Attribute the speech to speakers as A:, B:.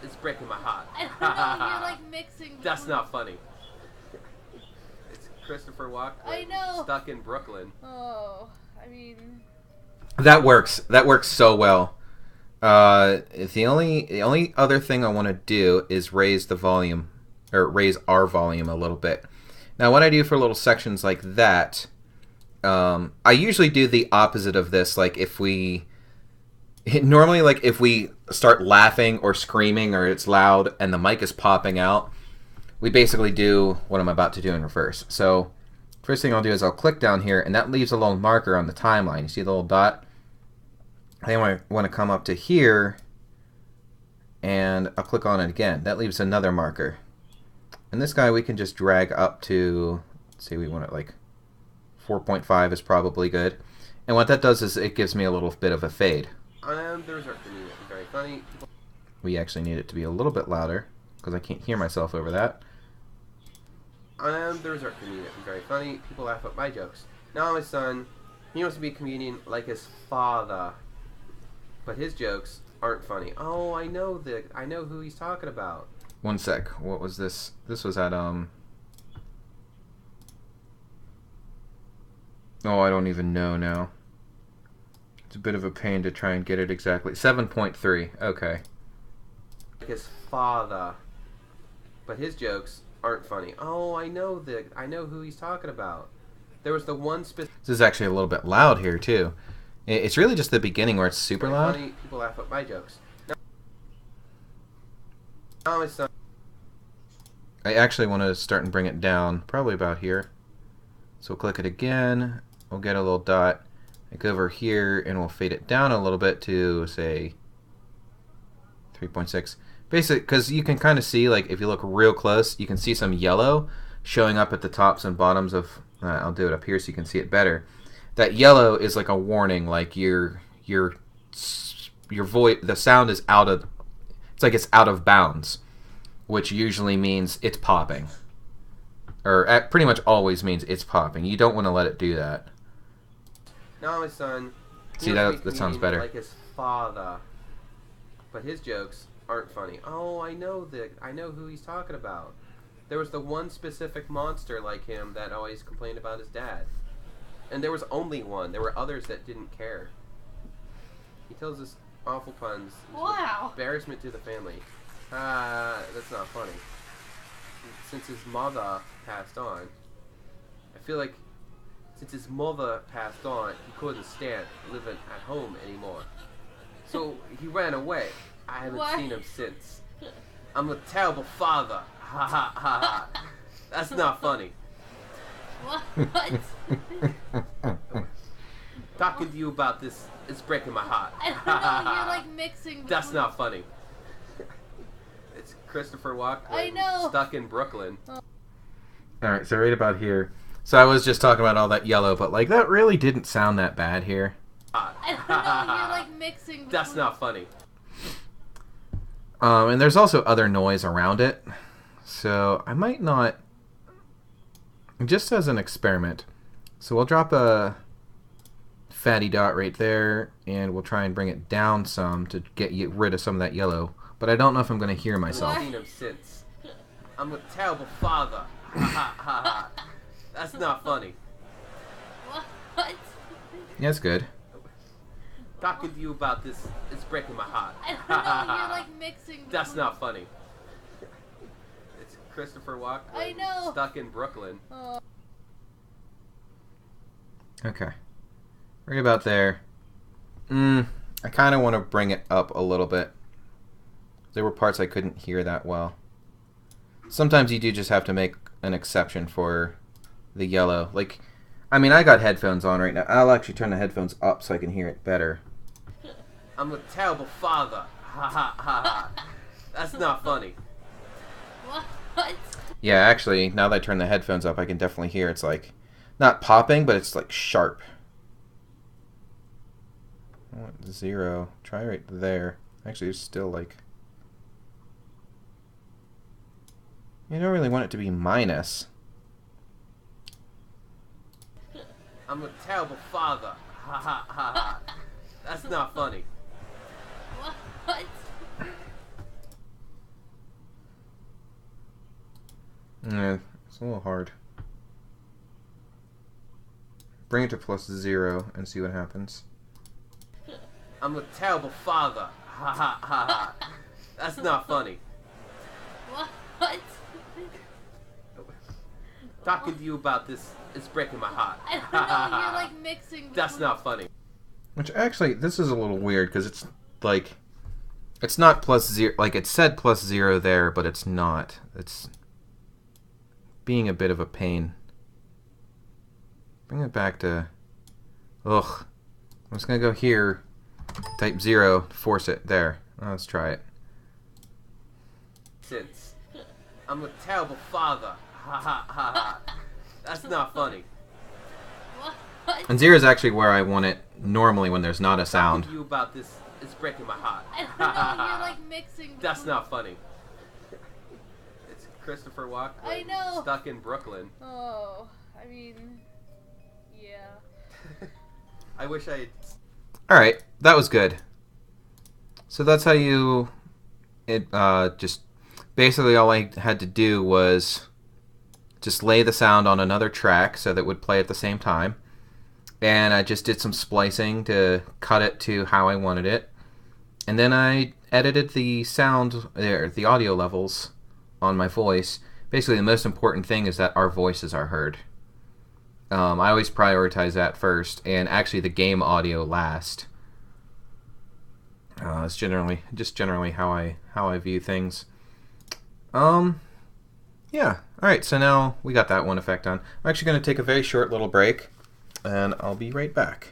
A: It's breaking my heart.
B: I don't know, you're like mixing.
A: That's not funny. It's Christopher Walken.
B: I know.
A: Stuck in Brooklyn.
B: Oh, I mean.
C: That works. That works so well. The only other thing I want to do is raise the volume, or raise our volume a little bit. Now, what I do for little sections like that, I usually do the opposite of this. Like if we start laughing or screaming or it's loud and the mic is popping out, we basically do what I'm about to do in reverse. So first thing I'll do is I'll click down here, and that leaves a little marker on the timeline. You see the little dot? I want to come up to here, and I'll click on it again. That leaves another marker. And this guy we can just drag up to, let's say we want it like 4.5 is probably good. And what that does is it gives me a little bit of a fade.
A: There's very funny.
C: We actually need it to be a little bit louder, because I can't hear myself over that.
A: There's art comedian. Very funny. People laugh at my jokes. Now my son, he wants to be a comedian like his father. But his jokes aren't funny. Oh, I know who he's talking about.
C: One sec. What was this? This was at Oh, I don't even know now. It's a bit of a pain to try and get it exactly. 7.3. Okay.
A: Like his father. But his jokes aren't funny. Oh, I know who he's talking about. There was the one specific.
C: This is actually a little bit loud here too. It's really just the beginning where it's super loud.
A: Funny. People laugh at my jokes. Now my son.
C: I actually want to start and bring it down, probably about here. So we'll click it again. We'll get a little dot. I go over here and we'll fade it down a little bit to say 3.6. Basically, because you can kind of see, like if you look real close, you can see some yellow showing up at the tops and bottoms of. I'll do it up here so you can see it better. That yellow is like a warning, like your voice, the sound is out of. It's like it's out of bounds, which usually means it's popping, or pretty much always means it's popping. You don't want to let it do that.
A: Now my son.
C: See, that sounds better.
A: Like his father. But his jokes aren't funny. Oh, I know who he's talking about. There was the one specific monster like him that always complained about his dad. And there was only one. There were others that didn't care. He tells us awful puns.
B: Wow.
A: Embarrassment to the family. That's not funny. Since his mother passed on, I feel like since his mother passed on, he couldn't stand living at home anymore. So he ran away. I haven't seen him since. I'm a terrible father. Ha ha ha ha. That's not funny.
B: What?
A: Talking to you about this, it's breaking my heart.
B: I don't know, you're like mixing.
A: That's not funny. It's Christopher Walken.
B: I know.
A: Stuck in Brooklyn.
C: Alright, so right about here. So I was just talking about all that yellow, but like that really didn't sound that bad here.
B: I don't know, you're like mixing.
A: That's not funny.
C: And there's also other noise around it. So I might not, just as an experiment. So we'll drop a fatty dot right there, and we'll try and bring it down some to get rid of some of that yellow. But I don't know if I'm going to hear myself.
A: I've seen him since. I'm a terrible father. Ha ha ha ha. That's not funny.
B: What?
C: Yeah, it's good.
A: Talking to you about this, it's breaking my heart.
B: I don't know, you're like mixing.
A: That's not funny. It's Christopher Walken.
B: I know.
A: Stuck in Brooklyn.
C: Okay. Right about there. I kind of want to bring it up a little bit. There were parts I couldn't hear that well. Sometimes you do just have to make an exception for the yellow. Like, I mean, I got headphones on right now. I'll actually turn the headphones up so I can hear it better.
A: I'm a terrible father. Ha ha ha ha. That's not funny.
B: What?
C: Yeah, actually, now that I turn the headphones up, I can definitely hear it's like, not popping, but it's like sharp. I want 0. Try right there. Actually, it's still like... You don't really want it to be minus.
A: I'm a terrible father. Ha ha ha ha. That's not funny.
B: What?
C: a little hard. Bring it to +0 and see what happens.
A: I'm a terrible father. Ha ha ha ha. That's not funny.
B: What?
A: Talking to you about this is breaking my heart.
B: I don't know. You're like mixing.
A: That's not funny.
C: Which actually, this is a little weird because it's like, it's not +0. Like it said +0 there, but it's not. It's being a bit of a pain. Bring it back to. Ugh. I'm just gonna go here. Type 0. Force it there. Let's try it.
A: Since I'm a terrible father. Ha ha ha ha. That's not funny.
B: What?
C: And 0 is actually where I want it normally when there's not a sound.
A: Talking to you about this is breaking my heart.
B: I don't know. You're like mixing.
A: That's not funny. It's Christopher Walken.
B: I know.
A: Stuck in Brooklyn.
B: Oh, I mean, yeah.
A: I wish I had.
C: Alright, that was good. So that's how you... just... Basically all I had to do was just lay the sound on another track so that it would play at the same time. And I just did some splicing to cut it to how I wanted it. And then I edited the sound, the audio levels on my voice. Basically the most important thing is that our voices are heard. I always prioritize that first, and actually the game audio last. It's generally how I view things. Yeah. All right. So now we got that one effect on. I'm actually going to take a very short little break, and I'll be right back.